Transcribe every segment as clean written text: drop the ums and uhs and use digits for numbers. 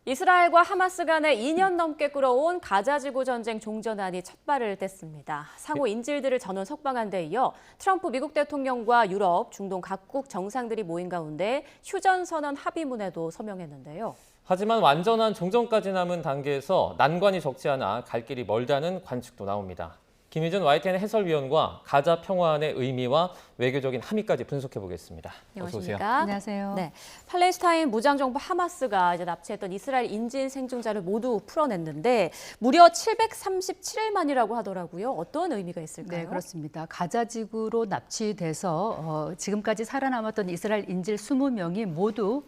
이스라엘과 하마스 간에 2년 넘게 끌어온 가자지구 전쟁 종전안이 첫 발을 뗐습니다. 상호 인질들을 전원 석방한 데 이어 트럼프 미국 대통령과 유럽, 중동 각국 정상들이 모인 가운데 휴전선언 합의문에도 서명했는데요. 하지만 완전한 종전까지 남은 단계에서 난관이 적지 않아 갈 길이 멀다는 관측도 나옵니다. 김희준 YTN 해설위원과 가자 평화안의 의미와 외교적인 함의까지 분석해 보겠습니다. 어서 오세요. 안녕하세요. 네, 팔레스타인 무장정부 하마스가 이제 납치했던 이스라엘 인질 생존자를 모두 풀어냈는데 무려 737일 만이라고 하더라고요. 어떤 의미가 있을까요? 네, 그렇습니다. 가자 지구로 납치돼서 지금까지 살아남았던 이스라엘 인질 20명이 모두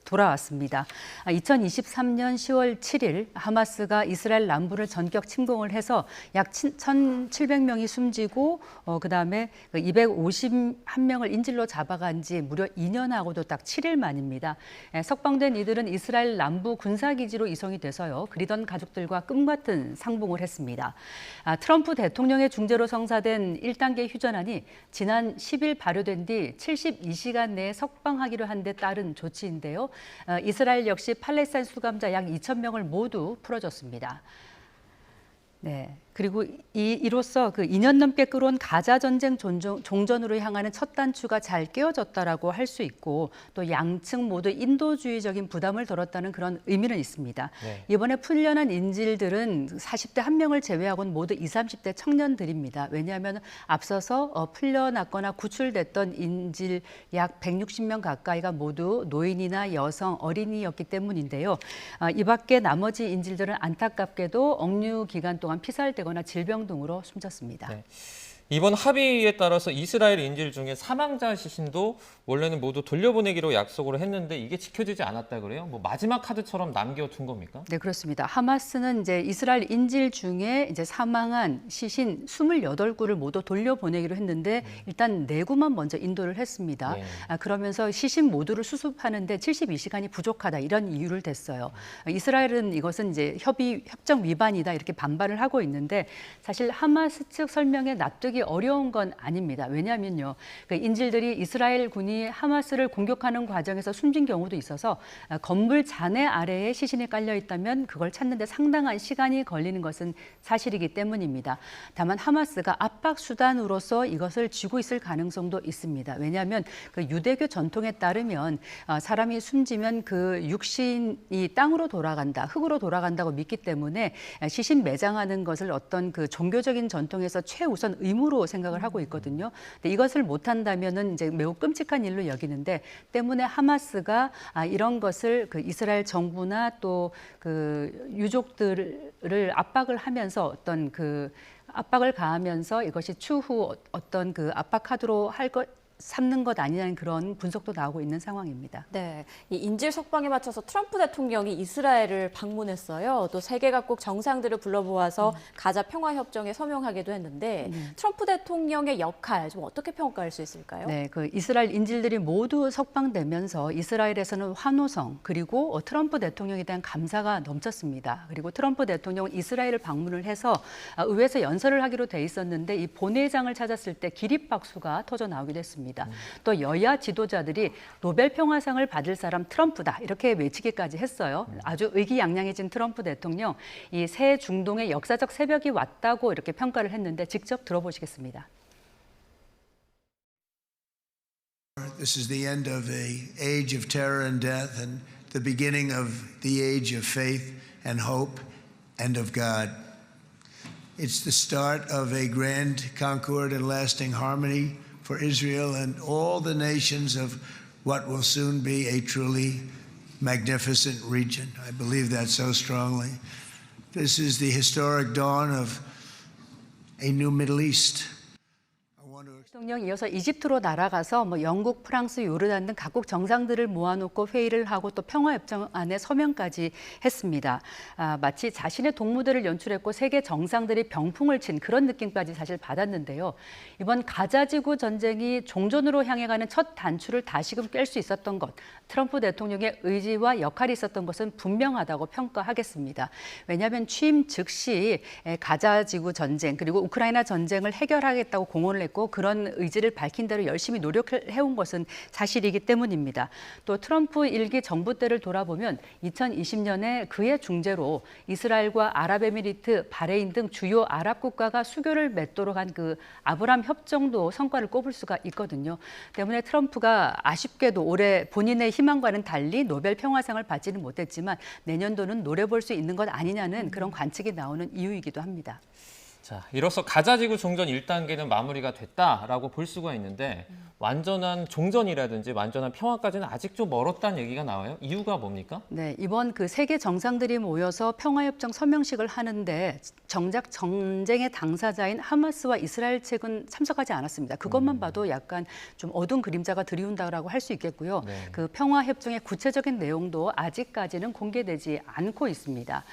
돌아왔습니다. 2023년 10월 7일 하마스가 이스라엘 남부를 전격 침공을 해서 약 1,700명이 숨지고 그다음에 251명을 인질로 잡아간 지 무려 2년하고도 딱 7일 만입니다. 석방된 이들은 이스라엘 남부 군사기지로 이송이 돼서요. 그리던 가족들과 꿈같은 상봉을 했습니다. 트럼프 대통령의 중재로 성사된 1단계 휴전안이 지난 10일 발효된 뒤 72시간 내에 석방하기로 한 데 따른 조치인데요. 이스라엘 역시 팔레스타인 수감자 약 2,000명을 모두 풀어줬습니다. 네. 그리고 이로써 그 2년 넘게 끌어온 가자 전쟁 종전으로 향하는 첫 단추가 잘 끼워졌다라고 할 수 있고 또 양측 모두 인도주의적인 부담을 덜었다는 그런 의미는 있습니다. 네. 이번에 풀려난 인질들은 40대 1명을 제외하고는 모두 20, 30대 청년들입니다. 왜냐하면 앞서서 풀려났거나 구출됐던 인질 약 160명 가까이가 모두 노인이나 여성, 어린이였기 때문인데요. 이 밖에 나머지 인질들은 안타깝게도 억류 기간 동안 피살되거나 질병 등으로 숨졌습니다. 네. 이번 합의에 따라서 이스라엘 인질 중에 사망자 시신도 원래는 모두 돌려보내기로 약속을 했는데 이게 지켜지지 않았다 그래요? 뭐 마지막 카드처럼 남겨둔 겁니까? 네, 그렇습니다. 하마스는 이제 이스라엘 인질 중에 이제 사망한 시신 28구를 모두 돌려보내기로 했는데 일단 4구만 먼저 인도를 했습니다. 네. 그러면서 시신 모두를 수습하는데 72시간이 부족하다 이런 이유를 댔어요. 이스라엘은 이것은 이제 협정 위반이다 이렇게 반발을 하고 있는데 사실 하마스 측 설명에 납득이 어려운 건 아닙니다. 왜냐하면요, 그 인질들이 이스라엘 군이 하마스를 공격하는 과정에서 숨진 경우도 있어서 건물 잔해 아래에 시신이 깔려 있다면 그걸 찾는데 상당한 시간이 걸리는 것은 사실이기 때문입니다. 다만 하마스가 압박 수단으로서 이것을 쥐고 있을 가능성도 있습니다. 왜냐하면 그 유대교 전통에 따르면 사람이 숨지면 그 육신이 땅으로 돌아간다, 흙으로 돌아간다고 믿기 때문에 시신 매장하는 것을 어떤 그 종교적인 전통에서 최우선 의무로 생각을 하고 있거든요. 근데 이것을 못한다면은 이제 매우 끔찍한 일로 여기는데 때문에 하마스가 이런 것을 그 이스라엘 정부나 또 그 유족들을 압박을 하면서 어떤 그 압박을 가하면서 이것이 추후 어떤 그 압박 카드로 삼는 것 아니냐는 그런 분석도 나오고 있는 상황입니다. 네, 이 인질 석방에 맞춰서 트럼프 대통령이 이스라엘을 방문했어요. 또 세계 각국 정상들을 불러모아서 가자 평화협정에 서명하기도 했는데 트럼프 대통령의 역할 좀 어떻게 평가할 수 있을까요? 네, 그 이스라엘 인질들이 모두 석방되면서 이스라엘에서는 환호성 그리고 트럼프 대통령에 대한 감사가 넘쳤습니다. 그리고 트럼프 대통령은 이스라엘을 방문을 해서 의회에서 연설을 하기로 돼 있었는데 이 본회의장을 찾았을 때 기립박수가 터져 나오기도 했습니다. 또 여야 지도자들이 노벨 평화상을 받을 사람 트럼프다 이렇게 외치기까지 했어요. 아주 의기양양해진 트럼프 대통령, 이 새 중동의 역사적 새벽이 왔다고 이렇게 평가를 했는데 직접 들어보시겠습니다. This is the end of an age of terror and death and the beginning of the age of faith and hope and of God. It's the start of a grand concord and lasting harmony for Israel and all the nations of what will soon be a truly magnificent region. I believe that so strongly. This is the historic dawn of a new Middle East. 대통령 이어서 이집트로 날아가서 영국, 프랑스, 요르단 등 각국 정상들을 모아놓고 회의를 하고 또 평화협정안에 서명까지 했습니다. 마치 자신의 동무들을 연출했고 세계 정상들이 병풍을 친 그런 느낌까지 사실 받았는데요. 이번 가자지구 전쟁이 종전으로 향해 가는 첫 단추를 다시금 깰 수 있었던 것, 트럼프 대통령의 의지와 역할이 있었던 것은 분명하다고 평가하겠습니다. 왜냐하면 취임 즉시 가자지구 전쟁 그리고 우크라이나 전쟁을 해결하겠다고 공언을 했고 그런 자신의 의지를 밝힌 대로 열심히 노력을 해온 것은 사실이기 때문입니다. 또 트럼프 1기 정부 때를 돌아보면 2020년에 그의 중재로 이스라엘과 아랍에미리트, 바레인 등 주요 아랍 국가가 수교를 맺도록 한 그 아브라함 협정도 성과를 꼽을 수가 있거든요. 때문에 트럼프가 아쉽게도 올해 본인의 희망과는 달리 노벨 평화상을 받지는 못했지만 내년도는 노려볼 수 있는 것 아니냐는 그런 관측이 나오는 이유이기도 합니다. 자, 이로써 가자지구 종전 1단계는 마무리가 됐다라고 볼 수가 있는데 완전한 종전이라든지 완전한 평화까지는 아직 좀 멀었다는 얘기가 나와요. 이유가 뭡니까? 네, 이번 그 세계 정상들이 모여서 평화협정 서명식을 하는데 정작 전쟁의 당사자인 하마스와 이스라엘 측은 참석하지 않았습니다. 그것만 봐도 약간 좀 어두운 그림자가 드리운다라고 할 수 있겠고요. 네. 그 평화협정의 구체적인 내용도 아직까지는 공개되지 않고 있습니다.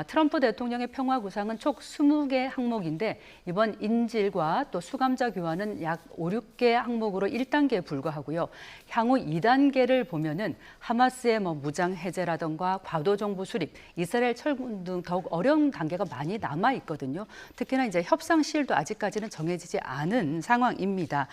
트럼프 대통령의 평화 구상은 총 20개 항목인데 이번 인질과 또 수감자 교환은 약 5, 6개 항목으로 1단계에 불과하고요. 향후 2단계를 보면은 하마스의 무장 해제라든가 과도 정부 수립, 이스라엘 철군 등 더욱 어려운 단계가 많이 남아 있거든요. 특히나 이제 협상 시일도 아직까지는 정해지지 않은 상황입니다.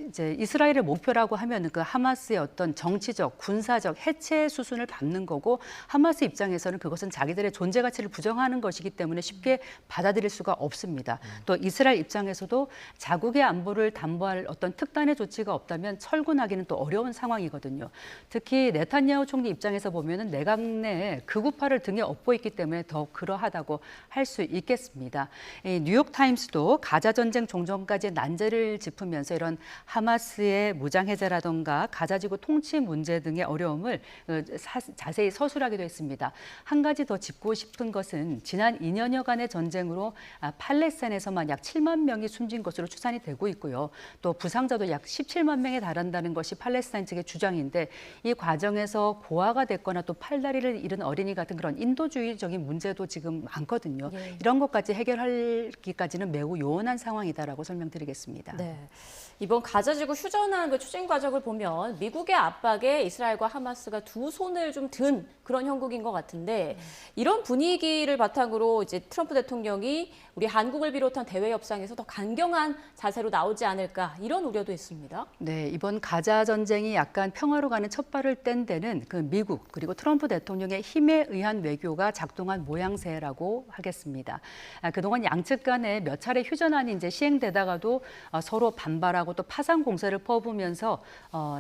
이제 이스라엘의 목표라고 하면 그 하마스의 어떤 정치적, 군사적 해체 수순을 밟는 거고 하마스 입장에서는 그것은 자기들의 존재 가치를 부정하는 것이기 때문에 쉽게 받아들일 수가 없습니다. 또 이스라엘 입장에서도 자국의 안보를 담보할 어떤 특단의 조치가 없다면 철군하기는 또 어려운 상황이거든요. 특히 네타냐후 총리 입장에서 보면은 내각 내에 극우파를 등에 업고 있기 때문에 더 그러하다고 할 수 있겠습니다. 뉴욕 타임스도 가자 전쟁 종전까지의 난제를 짚으면서 이런 하마스의 무장 해제라든가 가자지구 통치 문제 등의 어려움을 자세히 서술하기도 했습니다. 한 가지 더 짚고 싶은 것은 지난 2년여간의 전쟁으로 팔레스타인에서만 약 7만 명이 숨진 것으로 추산이 되고 있고요. 또 부상자도 약 17만 명에 달한다는 것이 팔레스타인 측의 주장인데 이 과정에서 고아가 됐거나 또 팔다리를 잃은 어린이 같은 그런 인도주의적인 문제도 지금 많거든요. 예. 이런 것까지 해결하기까지는 매우 요원한 상황이다라고 설명드리겠습니다. 네. 이번 가자지구 휴전한 그 추진 과정을 보면 미국의 압박에 이스라엘과 하마스가 두 손을 좀 든 그런 형국인 것 같은데 이런 분위기를 바탕으로 이제 트럼프 대통령이 우리 한국을 비롯한 대외 협상에서 더 강경한 자세로 나오지 않을까 이런 우려도 있습니다. 네, 이번 가자 전쟁이 약간 평화로 가는 첫발을 뗀 데는 그 미국 그리고 트럼프 대통령의 힘에 의한 외교가 작동한 모양새라고 하겠습니다. 그동안 양측 간에 몇 차례 휴전안이 이제 시행되다가도 서로 반발하고 또 파상 공세를 퍼부으면서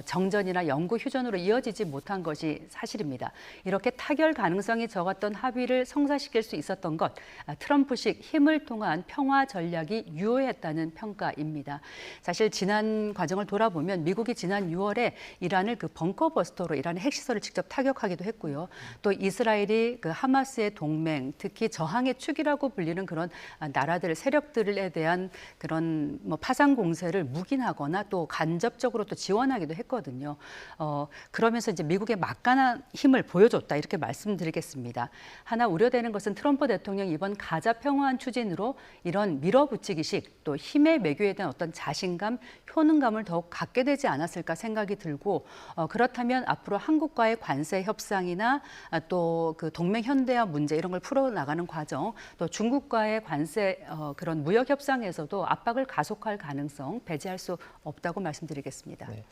정전이나 영구 휴전으로 이어지지 못한 것이 사실입니다. 이렇게 타결 가능성이 적었던 합의를 성사시킬 수 있었던 것, 트럼프식 힘을 통한 평화 전략이 유효했다는 평가입니다. 사실 지난 과정을 돌아보면 미국이 지난 6월에 이란을 그 벙커버스터로 이란의 핵시설을 직접 타격하기도 했고요. 또 이스라엘이 그 하마스의 동맹, 특히 저항의 축이라고 불리는 그런 나라들, 세력들에 대한 그런 파상 공세를 묵인하거나 또 간접적으로 또 지원하기도 했거든요. 그러면서 이제 미국의 막강한 힘을 보여줬다 이렇게 말씀드리겠습니다. 하나 우려되는 것은 트럼프 대통령이 이번 가자 평화안 추진으로 이런 밀어붙이기식 또 힘의 외교에 대한 어떤 자신감, 효능감을 더욱 갖게 되지 않았을까 생각이 들고 그렇다면 앞으로 한국과의 관세 협상이나 또 그 동맹 현대화 문제 이런 걸 풀어나가는 과정 또 중국과의 관세 그런 무역 협상에서도 압박을 가속할 가능성 배제할 수 없다고 말씀드리겠습니다. 네.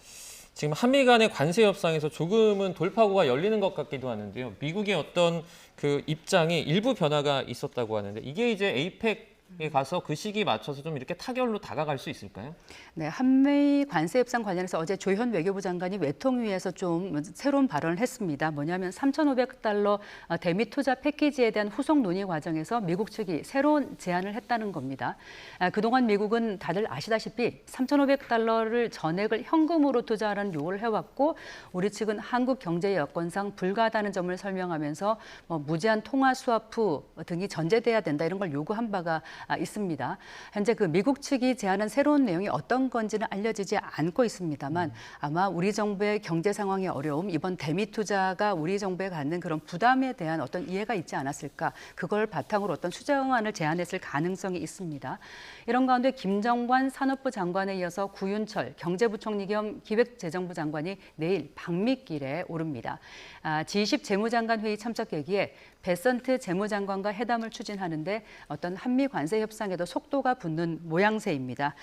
지금 한미 간의 관세 협상에서 조금은 돌파구가 열리는 것 같기도 하는데요. 미국의 어떤 그 입장이 일부 변화가 있었다고 하는데 이게 이제 에이펙에 가서 그 시기에 맞춰서 좀 이렇게 타결로 다가갈 수 있을까요? 네, 한미 관세 협상 관련해서 어제 조현 외교부 장관이 외통위에서 좀 새로운 발언을 했습니다. 뭐냐면 3,500달러 대미 투자 패키지에 대한 후속 논의 과정에서 미국 측이 새로운 제안을 했다는 겁니다. 그동안 미국은 다들 아시다시피 3,500달러를 전액을 현금으로 투자하라는 요구를 해왔고 우리 측은 한국 경제 여건상 불가하다는 점을 설명하면서 무제한 통화 스와프 등이 전제돼야 된다 이런 걸 요구한 바가 있습니다. 현재 그 미국 측이 제안한 새로운 내용이 어떤 건지는 알려지지 않고 있습니다만 아마 우리 정부의 경제 상황의 어려움, 이번 대미 투자가 우리 정부에 갖는 그런 부담에 대한 어떤 이해가 있지 않았을까, 그걸 바탕으로 어떤 수정안을 제안했을 가능성이 있습니다. 이런 가운데 김정관 산업부 장관에 이어서 구윤철 경제부총리 겸 기획재정부 장관이 내일 방미길에 오릅니다. G20 재무장관 회의 참석 계기에 베선트 재무장관과 회담을 추진하는데 어떤 한미 관세 관세 협상에도 속도가 붙는 모양새입니다.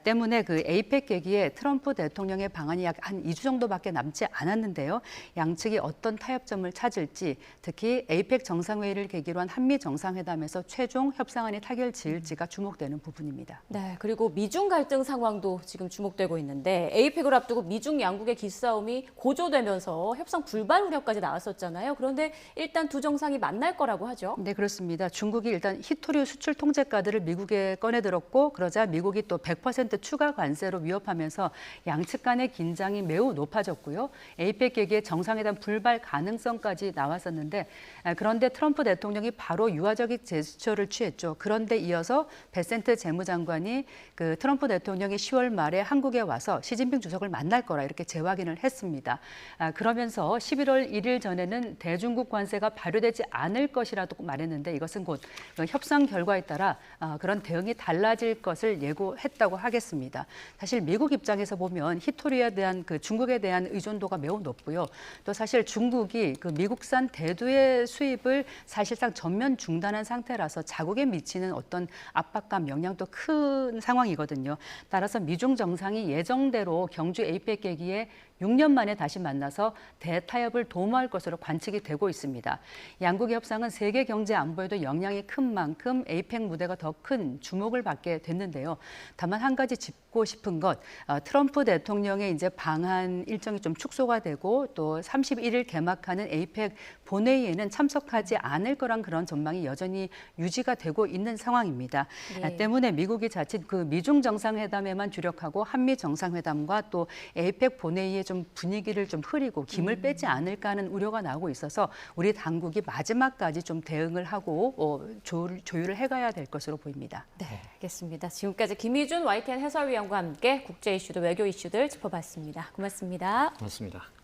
때문에 그 에이펙 계기에 트럼프 대통령의 방안이 약 한 2주 정도밖에 남지 않았는데요. 양측이 어떤 타협점을 찾을지, 특히 에이펙 정상회의를 계기로 한 한미 정상회담에서 최종 협상안이 타결 지을지가 주목되는 부분입니다. 네, 그리고 미중 갈등 상황도 지금 주목되고 있는데 에이펙을 앞두고 미중 양국의 기싸움이 고조되면서 협상 불발 우려까지 나왔었잖아요. 그런데 일단 두 정상이 만날 거라고 하죠. 네, 그렇습니다. 중국이 일단 히토류 수출 통제가들을 미국에 꺼내들었고 그러자 미국이 또 100% 추가 관세로 위협하면서 양측 간의 긴장이 매우 높아졌고요. 에이펙 계기에 정상회담 불발 가능성까지 나왔었는데 그런데 트럼프 대통령이 바로 유화적인 제스처를 취했죠. 그런데 이어서 베센트 재무장관이 그 트럼프 대통령이 10월 말에 한국에 와서 시진핑 주석을 만날 거라 이렇게 재확인을 했습니다. 그러면서 11월 1일 전에는 대중국 관세가 발효되지 않을 것이라고 말했는데 이것은 곧 협상 결과에 따라 그런 대응이 달라질 것을 예고했다고 하겠습니다. 사실 미국 입장에서 보면 히토류에 대한 그 중국에 대한 의존도가 매우 높고요. 또 사실 중국이 그 미국산 대두의 수입을 사실상 전면 중단한 상태라서 자국에 미치는 어떤 압박감, 영향도 큰 상황이거든요. 따라서 미중 정상이 예정대로 경주 에이펙 계기에 6년 만에 다시 만나서 대타협을 도모할 것으로 관측이 되고 있습니다. 양국의 협상은 세계 경제 안보에도 영향이 큰 만큼 에이펙 무대가 더 큰 주목을 받게 됐는데요. 다만 한 가지 짚고 싶은 것, 트럼프 대통령의 이제 방한 일정이 좀 축소가 되고 또 31일 개막하는 에이펙 본회의에는 참석하지 않을 거란 그런 전망이 여전히 유지가 되고 있는 상황입니다. 네. 때문에 미국이 자칫 그 미중 정상회담에만 주력하고 한미 정상회담과 또 에이펙 본회의에 좀 분위기를 좀 흐리고 김을 빼지 않을까 하는 우려가 나오고 있어서 우리 당국이 마지막까지 좀 대응을 하고 조율을 해가야 될 것으로 보입니다. 네, 알겠습니다. 지금까지 김희준 YTN 해설위원과 함께 국제 이슈도 외교 이슈들 짚어봤습니다. 고맙습니다. 고맙습니다.